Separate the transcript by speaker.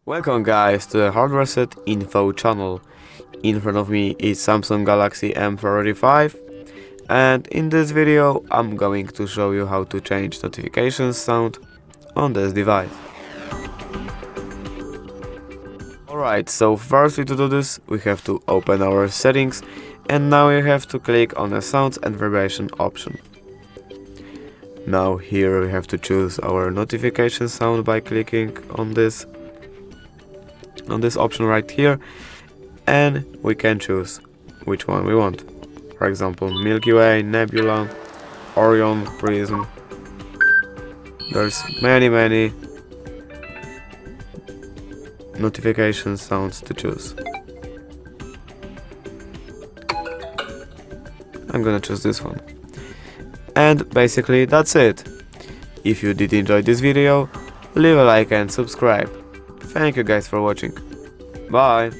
Speaker 1: Welcome guys to the hardware set info channel. In front of me is Samsung Galaxy M35, and in this video I'm going to show you how to change notifications sound on this device. Alright, so firstly to do this we have to open our settings, and now you have to click on the sounds and vibration option. Now here we have to choose our notification sound by clicking on this option right here, and we can choose which one we want. For example, Milky Way, Nebula, Orion, Prism. There's many notification sounds to choose. I'm gonna choose this one. And basically that's it. If you did enjoy this video, leave a like and subscribe. Thank you guys for watching. Bye!